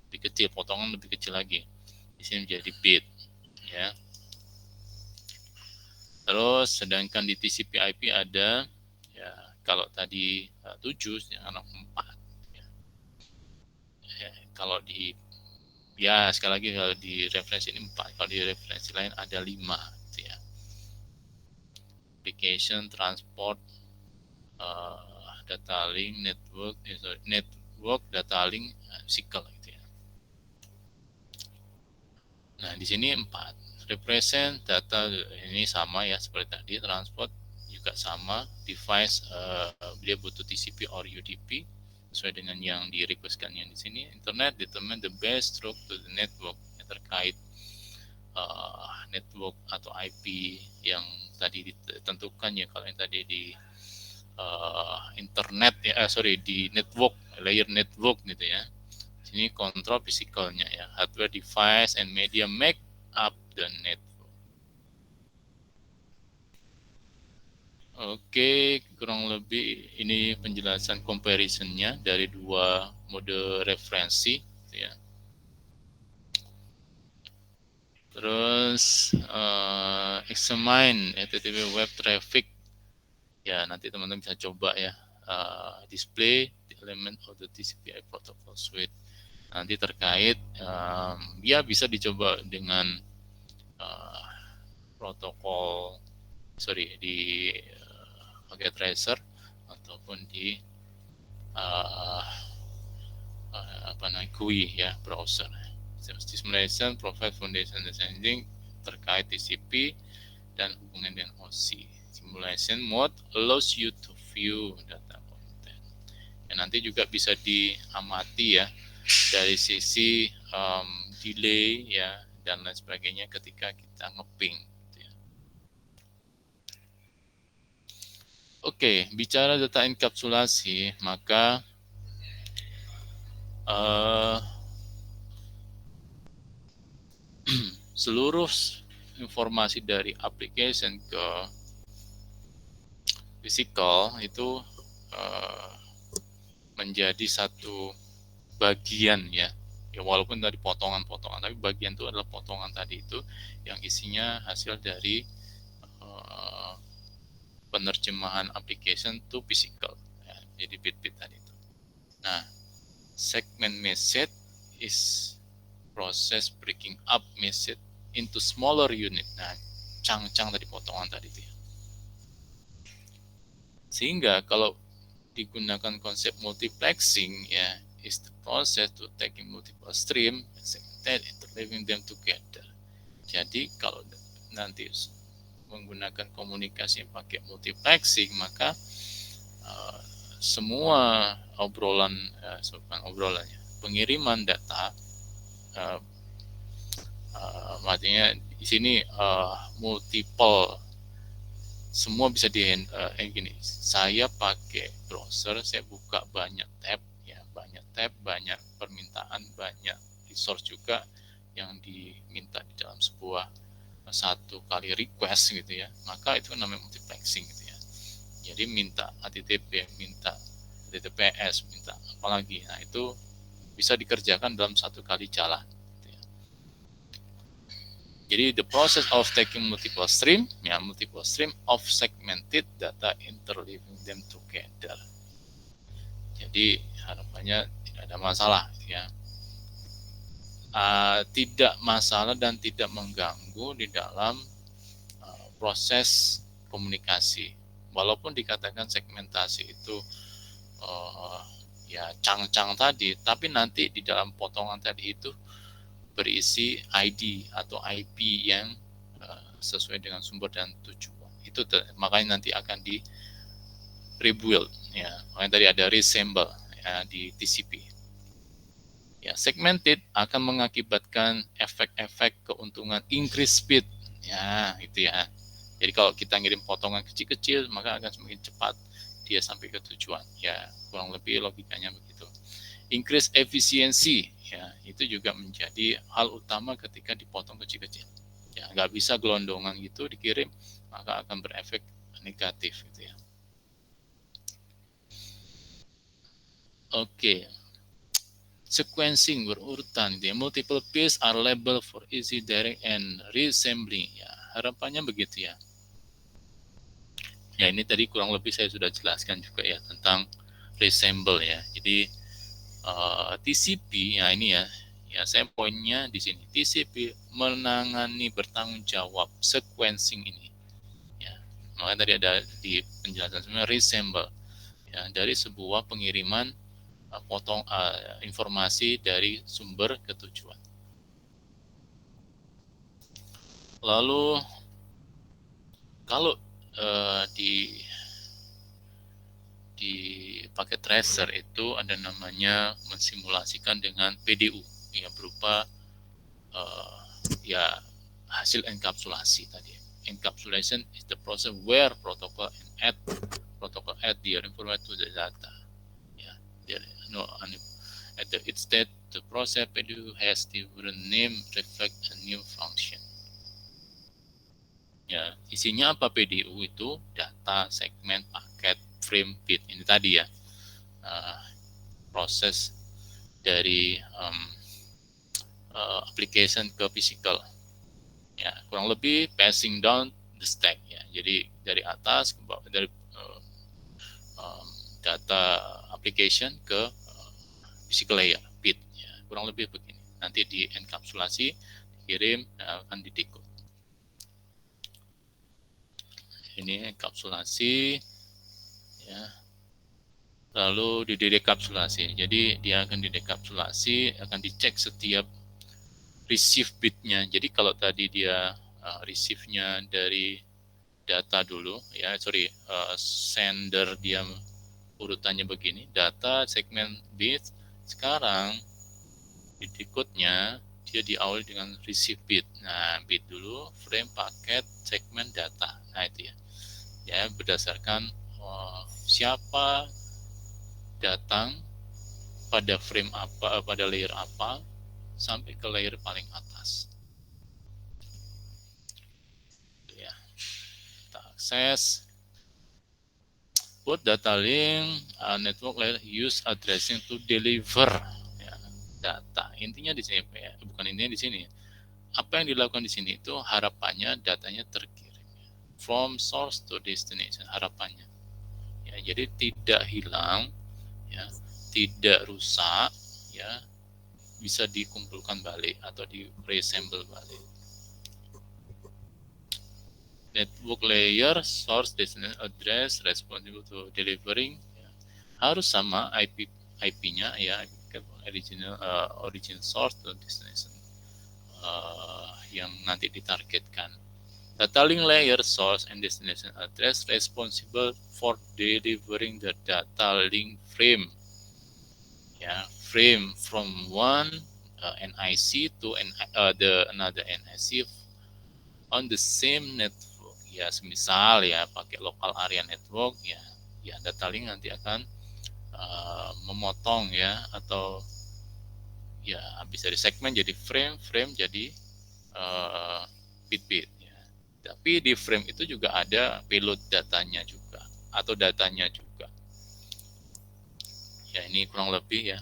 Speaker 1: lebih kecil, potongan lebih kecil lagi. Di sini menjadi bit ya. Terus sedangkan di TCP IP ada ya, kalau tadi 7 sekarang 4 ya. Kalau di ya sekali lagi kalau di referensi ini 4, kalau di referensi lain ada 5 gitu ya. Application, transport, data link, network, data link, physical gitu ya. Nah, di sini 4. Represent data ini sama ya seperti tadi, transport juga sama, device dia butuh TCP or UDP sesuai dengan yang di requestkan yang di sini. Internet determine the best route to the network yang terkait network atau IP yang tadi ditentukan ya. Kalau yang tadi di internet ya, di network, layer network gitu ya. Sini kontrol fisikalnya ya, hardware device and media make up the network. Oke, kurang lebih ini penjelasan comparisonnya dari dua mode referensi ya. Terus examine HTTP web traffic ya, nanti teman-teman bisa coba ya, display the element of the TCP/IP protocol suite. Nanti terkait ya bisa dicoba dengan protokol di pakai tracer ataupun di GUI ya, browser. Simulation provide foundation designing terkait TCP dan hubungan dengan OSI. Simulation mode allows you to view data content. Ya, nanti juga bisa diamati ya dari sisi delay ya dan lain sebagainya ketika kita ngeping. Oke, bicara data enkapsulasi, maka uh, seluruh informasi dari application ke physical itu uh, menjadi satu bagian ya. Ya walaupun dari potongan-potongan, tapi bagian itu adalah potongan tadi itu yang isinya hasil dari uh, penerjemahan application to physical. Ya, jadi bit-bit tadi itu. Nah, segment message is process breaking up message into smaller unit. Nah, cang-cang tadi potongan tadi itu ya. Sehingga kalau digunakan konsep multiplexing ya is the process to taking multiple stream and interleaving them together. Jadi kalau nanti menggunakan komunikasi yang pakai multiplexing maka uh, semua obrolan pengiriman data uh, artinya di sini multiple semua bisa gini. Saya pakai browser, saya buka banyak tab, ya banyak tab, banyak permintaan, banyak resource juga yang diminta di dalam sebuah satu kali request gitu ya. Maka itu namanya multiplexing gitu ya. Jadi minta HTTP, minta HTTPS, minta apalagi. Nah itu bisa dikerjakan dalam satu kali jalan. Jadi the process of taking multiple stream of segmented data interleaving them together. Jadi harapannya tidak ada masalah ya. Tidak masalah dan tidak mengganggu di dalam proses komunikasi. Walaupun dikatakan segmentasi itu ya cang-cang tadi, tapi nanti di dalam potongan tadi itu berisi ID atau IP yang sesuai dengan sumber dan tujuan. Itu makanya nanti akan di rebuild ya. Makanya tadi ada resemble ya, di TCP. Ya, segmented akan mengakibatkan efek-efek keuntungan increase speed. Ya, itu ya. Jadi kalau kita ngirim potongan kecil-kecil maka akan semakin cepat dia sampai ke tujuan. Ya, kurang lebih logikanya begitu. Increase efisiensi ya itu juga menjadi hal utama ketika dipotong kecil-kecil ya nggak bisa gelondongan gitu dikirim maka akan berefek negatif gitu ya. Oke, sequencing berurutan the multiple pieces are labeled for easy direct and reassembly ya harapannya begitu ya. Ya ini tadi kurang lebih saya sudah jelaskan juga ya tentang reassemble ya. Jadi TCP ya ini ya saya poinnya di sini TCP menangani bertanggung jawab sequencing ini ya makanya tadi ada di penjelasan sebenarnya resemble ya dari sebuah pengiriman informasi dari sumber ke tujuan. Lalu kalau di paket tracer itu ada namanya mensimulasikan dengan PDU yang berupa ya hasil enkapsulasi tadi. Encapsulation is the process where protocol add the information to the data. Yeah, no, at the state the process PDU has different name reflect a new function. Ya, isinya apa PDU itu data, segmen, paket, frame, bit ini tadi ya. Proses dari application ke physical. Ya, kurang lebih passing down the stack ya. Jadi dari atas ke bawah dari data application ke physical layer bit ya. Kurang lebih begini. Nanti di enkapsulasi, dikirim akan didekode. Ini enkapsulasi ya. Lalu didekapsulasi. Jadi dia akan didekapsulasi, akan dicek setiap receive bitnya. Jadi kalau tadi dia receive-nya dari data dulu, ya sender dia urutannya begini, data segmen bit. Sekarang di decode-nya dia diawali dengan receive bit. Nah, bit dulu, frame, paket, segmen, data. Nah itu ya. Ya berdasarkan siapa datang pada frame apa, pada layer apa, sampai ke layer paling atas. Ya, kita akses. Put data link network layer use addressing to deliver ya, data. Intinya di sini ya, bukan intinya di sini. Apa yang dilakukan di sini itu harapannya datanya terkirim from source to destination, harapannya. Ya, jadi tidak hilang, ya, tidak rusak, ya, bisa dikumpulkan balik atau di reassemble balik. Network layer source destination address responsible to delivering ya, harus sama IP-nya ya, origin source to destination yang nanti ditargetkan. Data link layer source and destination address responsible for delivering the data link frame. Ya, frame from one NIC to another NIC on the same network. Ya, semisal ya pakai local area network ya, ya data link nanti akan memotong ya, atau ya habis dari segmen jadi frame, frame jadi bit-bit ya. Tapi di frame itu juga ada payload datanya juga atau datanya juga. Ya, ini kurang lebih ya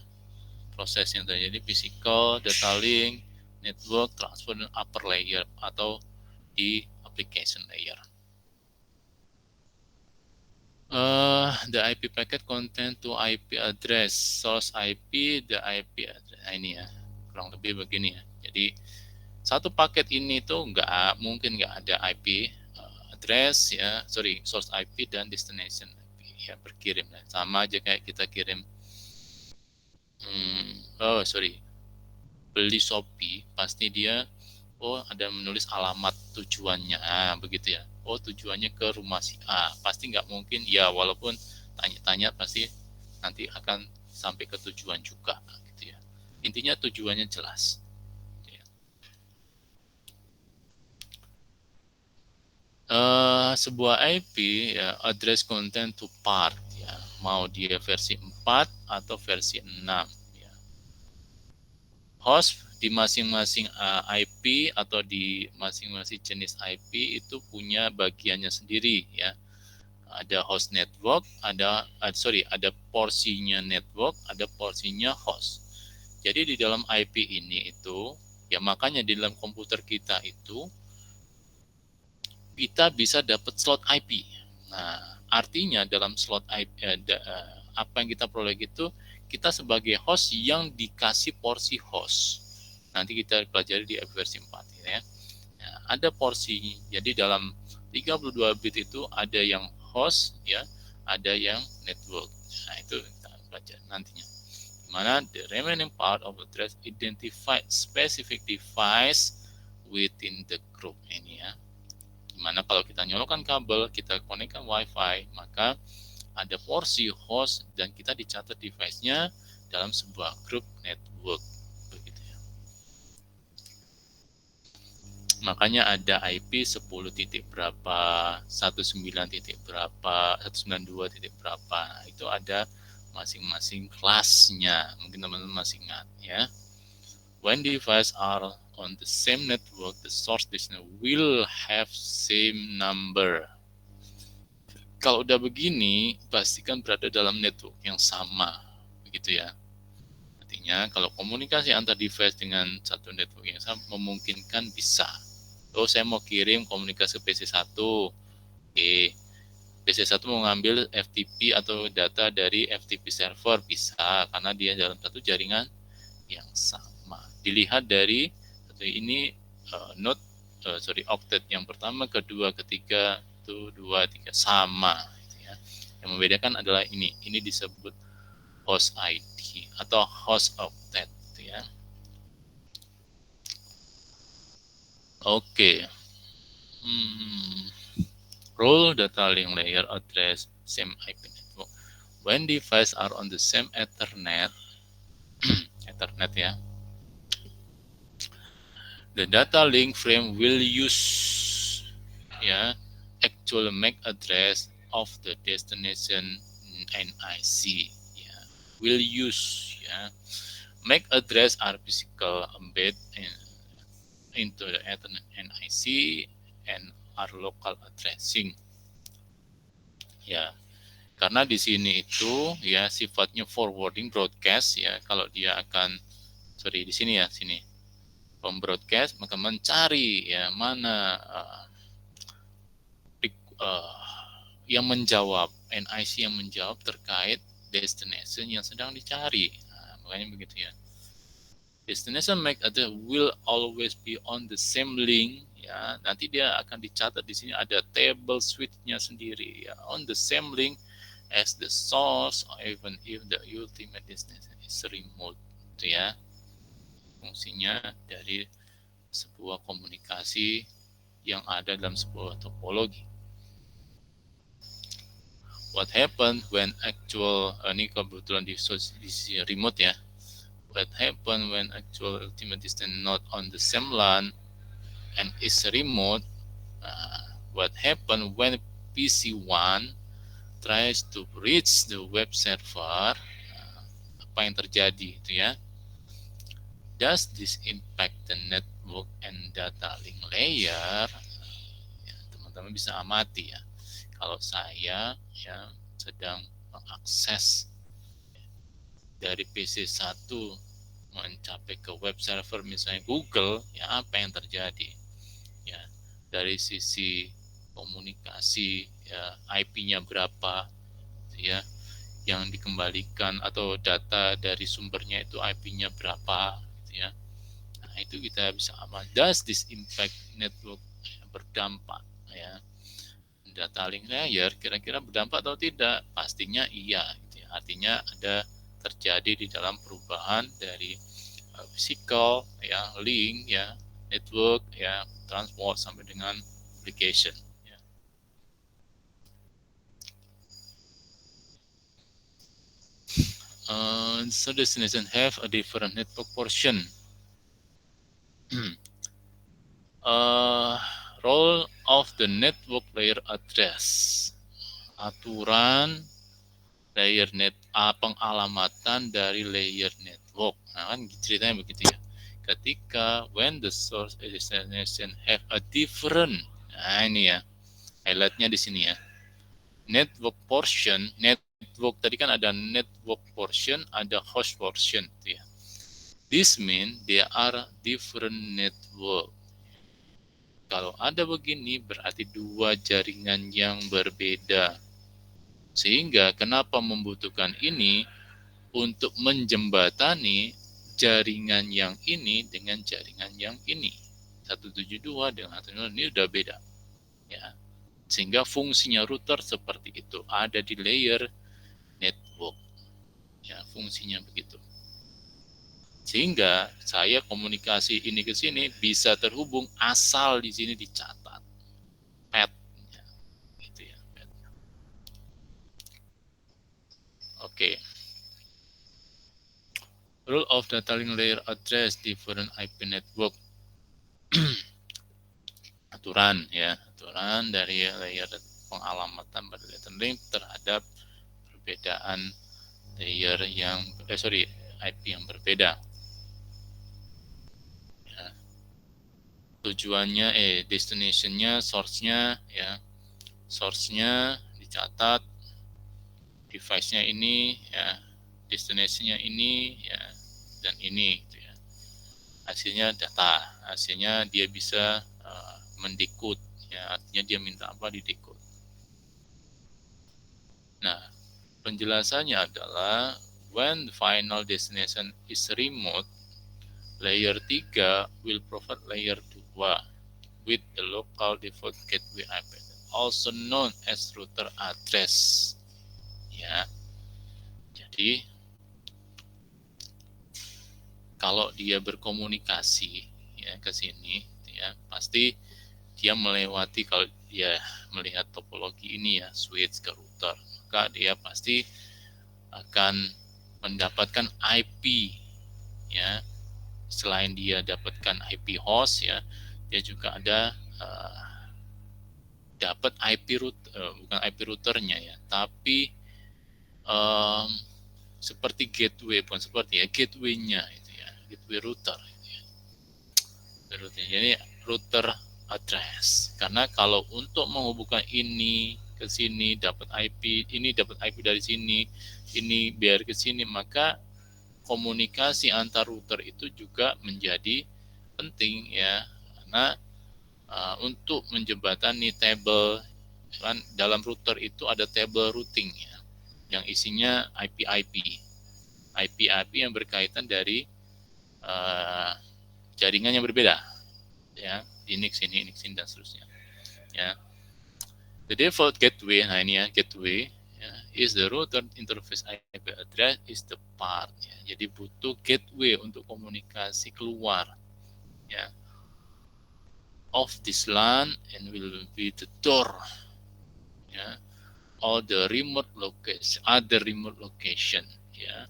Speaker 1: proses yang terjadi physical, data link, network, transfer, dan upper layer atau di application layer. The IP packet contain to IP address, source IP, the IP address. Nah, ini ya, kurang lebih begini ya. Jadi satu paket ini tuh mungkin nggak ada IP address ya, source IP dan destination IP ya, berkirim. Sama aja kayak kita kirim beli Shopee, pasti dia ada menulis alamat tujuannya, begitu ya. Tujuannya ke rumah si A, pasti nggak mungkin ya, walaupun tanya-tanya pasti nanti akan sampai ke tujuan juga, gitu ya. Intinya tujuannya jelas. Sebuah IP ya, address content to part ya, mau dia versi 4 atau versi 6 ya. Host di masing-masing IP atau di masing-masing jenis IP itu punya bagiannya sendiri ya. Ada host network, ada porsinya network, ada porsinya host. Jadi di dalam IP ini itu ya, makanya di dalam komputer kita itu kita bisa dapat slot IP. Nah, artinya dalam slot IP apa yang kita peroleh itu, kita sebagai host yang dikasih porsi host. Nanti kita pelajari di versi 4 ya. Nah, ada porsi. Jadi dalam 32 bit itu ada yang host ya, ada yang network. Nah, itu kita pelajari nantinya. Mana the remaining part of the address identified specific device within the group ini ya. Dimana kalau kita nyolokkan kabel, kita konekkan WiFi, maka ada porsi host dan kita dicatat device-nya dalam sebuah grup network. Begitu ya. Makanya ada IP 10 titik berapa, 19 titik berapa, 192 titik berapa. Itu ada masing-masing kelasnya. Mungkin teman-teman masih ingat ya. When devices are on the same network, the source destination will have same number. Kalau udah begini, pastikan berada dalam network yang sama, begitu ya. Artinya kalau komunikasi antar device dengan satu network yang sama memungkinkan bisa. Saya mau kirim komunikasi PC1, PC1 mau ngambil FTP atau data dari FTP server, bisa, karena dia dalam satu jaringan yang sama. Dilihat dari ini octet yang pertama, kedua, ketiga, 1, 2, 3 sama gitu ya. Yang membedakan adalah ini disebut host ID atau host octet gitu ya. Oke. Role data link layer address same IP network. When devices are on the same Ethernet, Ethernet ya, the data link frame will use ya actual MAC address of the destination NIC ya. Will use ya. MAC address are physical embed into the Ethernet NIC and are local addressing. Ya, karena di sini itu ya sifatnya forwarding broadcast ya. Kalau dia akan di sini ya, sini broadcast, maka mencari ya mana yang menjawab, NIC yang menjawab terkait destination yang sedang dicari. Nah, makanya begitu ya. Destination MAC address will always be on the same link ya. Nanti dia akan dicatat di sini ada table switch-nya sendiri ya, on the same link as the source, even if the ultimate destination is remote. Itu ya fungsinya dari sebuah komunikasi yang ada dalam sebuah topologi. What happen when actual, ini kebetulan di remote ya. What happen when actual ultimate distance not on the same LAN and is remote? What happen when PC1 tries to reach the web server? Apa yang terjadi itu ya? Does this impact the network and data link layer? Ya, teman-teman bisa amati ya. Kalau saya ya sedang mengakses dari PC1 mencapai ke web server misalnya Google, ya apa yang terjadi? Ya, dari sisi komunikasi ya IP-nya berapa ya yang dikembalikan atau data dari sumbernya itu IP-nya berapa ya. Nah, itu kita bisa aman. Does this impact network berdampak ya? Data link layer kira-kira berdampak atau tidak? Pastinya iya gitu ya. Artinya ada terjadi di dalam perubahan dari physical ya, link ya, network ya, transport sampai dengan application ya. So destination have a different network portion. Role of the network layer address. Aturan layer net pengalamatan dari layer network. Nah, kan ceritanya begitu ya. Ketika when the source and destination have a different, nah ini ya highlightnya di sini ya. Network portion, network tadi kan ada network portion, ada host portion, gitu ya. This mean there are different network. Kalau ada begini berarti dua jaringan yang berbeda. Sehingga kenapa membutuhkan ini untuk menjembatani jaringan yang ini dengan jaringan yang ini. 172 dengan 172 ini udah beda. Ya. Sehingga fungsinya router seperti itu, ada di layer network. Ya, fungsinya begitu. Sehingga saya komunikasi ini ke sini bisa terhubung asal di sini dicatat. Pet. Ya, gitu ya. Pet. Oke. Rule of data link layer address different IP network. Aturan ya, aturan dari layer pengalamatan pada data link terhadap perbedaan layer yang IP yang berbeda. Ya. Tujuannya destinationnya, source-nya ya, source-nya dicatat, device-nya ini ya, destination-nya ini ya, dan ini gitu ya. Hasilnya data, hasilnya dia bisa mendekode ya, artinya dia minta apa didekode. Nah, penjelasannya adalah when the final destination is remote, layer 3 will provide layer 2 with the local default gateway IP, also known as router address. Ya. Jadi kalau dia berkomunikasi ya ke sini ya, pasti dia melewati, kalau dia melihat topologi ini ya, switch ke router, maka dia pasti akan mendapatkan IP ya. Selain dia dapatkan IP host ya, dia juga ada dapat IP root, bukan IP routernya ya, tapi seperti gateway, bukan seperti ya, gateway-nya itu ya, gateway router gitu ya. Jadi router address. Karena kalau untuk menghubungkan ini ke sini dapat IP, ini dapat IP dari sini, ini biar ke sini, maka komunikasi antar router itu juga menjadi penting ya. Karena untuk menjembatani table kan dalam router itu ada table routing ya, yang isinya IP-IP yang berkaitan dari jaringan yang berbeda ya, Linux ini dan seterusnya ya. The default gateway, nah ini ya gateway ya, is the router interface IP address is the part ya. Jadi butuh gateway untuk komunikasi keluar ya of this LAN and will be the door ya, all the remote location, other remote location ya.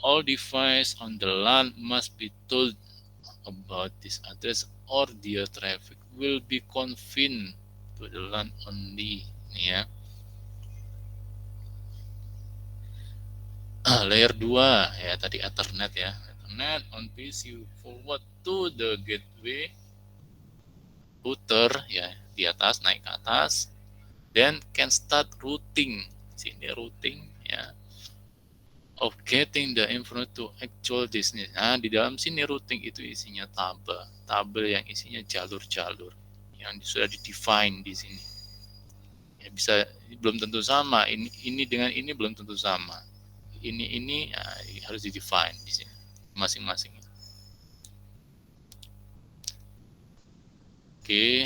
Speaker 1: All device on the LAN must be told about this address or their traffic will be confined to the LAN only nih ya. Layer 2 ya tadi Ethernet ya. Ethernet on PC forward to the gateway router ya, di atas naik ke atas, then can start routing. Sini routing ya, of getting the info to actual destination. Nah, di dalam sini routing itu isinya tabel yang isinya jalur-jalur yang sudah di-define di sini. Ya, bisa belum tentu sama, ini dengan ini belum tentu sama. Ini ya, harus di-define di sini masing-masing. Oke,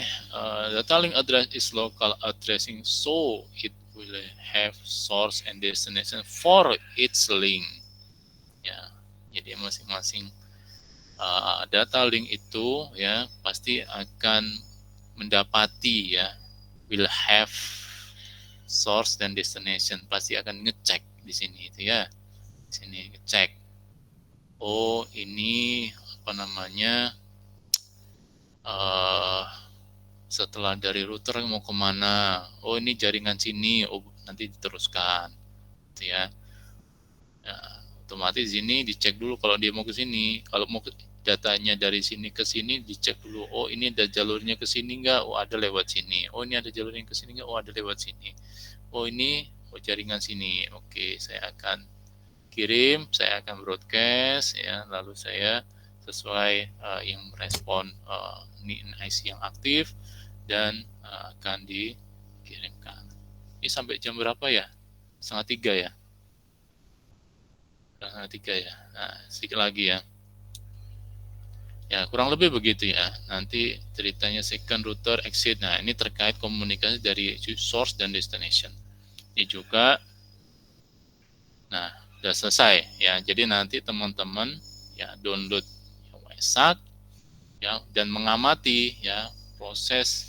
Speaker 1: data link address is local addressing, so it will have source and destination for its link. Ya, jadi masing-masing data link itu ya pasti akan mendapati ya, will have source dan destination, pasti akan ngecek di sini itu ya, di sini ngecek. Oh ini apa namanya? Setelah dari router mau kemana? Oh ini jaringan sini, oh nanti diteruskan, gitu ya. Nah, otomatis ini dicek dulu kalau dia mau ke sini. Kalau mau datanya dari sini ke sini dicek dulu. Oh ini ada jalurnya ke sini enggak? Oh ada lewat sini. Oh ini ada jalurnya ke sini enggak? Oh ada lewat sini. Oh ini jaringan sini. Oke, saya akan kirim, saya akan broadcast ya. Lalu saya sesuai yang merespon IC yang aktif dan akan dikirimkan. Ini sampai jam berapa ya? 2:30 ya? 2:30 ya. Nah, sedikit lagi ya. Ya, kurang lebih begitu ya. Nanti ceritanya second router exit. Nah, ini terkait komunikasi dari source dan destination. Ini juga, nah, sudah selesai ya. Jadi nanti teman-teman ya download WSAC ya dan mengamati ya proses